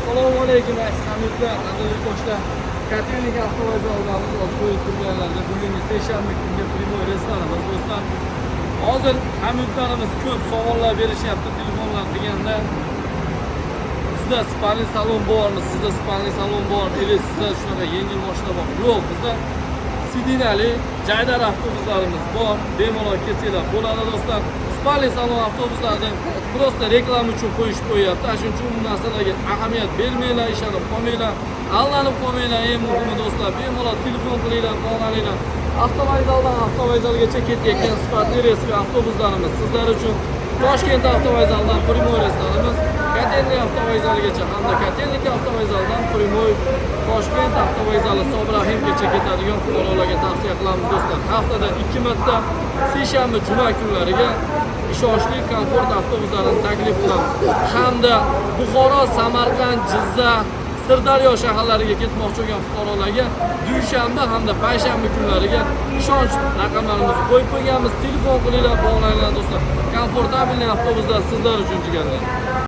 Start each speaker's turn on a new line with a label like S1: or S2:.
S1: Assalomu alaykum hamyurtlar, qadrli do'stlar. Katernik avtovokzalidamiz qo'yib turganlarga bugungi seshanba kungi primoy restoranimiz do'stlar. Hozir hamyurtlarimiz ko'p savollar berishyapti telefonlar deganda. Sizda spalni salon bormi? Sizda spalni salon bormi? Или sizda shunaqa yengil mashina bormi? Yo'q, bizda sidinali jaydar avtobuslarimiz bor. Bemalol kelsanglar bo'ladi do'stlar. Spalni salon avtobuslardan просто reklama uchun qo'yishib qo'yapti. Shuning uchun bu narsalarga ahamiyat bermanglar, ishonib qolmanglar. Allanib qolmanglar. Eng muhimi do'stlar, bemalol telefon qilinglar, bog'laninglar. Avtovokzaldan avtovokzalgacha ketayotgan sifatli reysli avtobuslarimiz sizlar uchun Toshkent avtovokzalidan Primoy restoranimiz, Katernik avtovokzaligacha hamda Katernik avtovokzalidan Primoy Toshkent avtovokzali Sobrahimgacha ketadigan fuqarolarga tavsiya qilamiz do'stlar. Haftada 2 marta seshanba, juma kunlariga ishonchli komfort avtobuslarini taklif qilamiz. Hamda Buxoro, Samarqand, Jizzax, Sirdaryo shaharlariga ketmoqchi bo'lgan fuqarolarga dushanba hamda payshanba kunlariga ishonch raqamlarimizni qo'yib qo'yganmiz. Telefon qilinglar, bog'laninglar do'stlar. Komfortabilniy avtobuslar sizlar uchun jigarlar.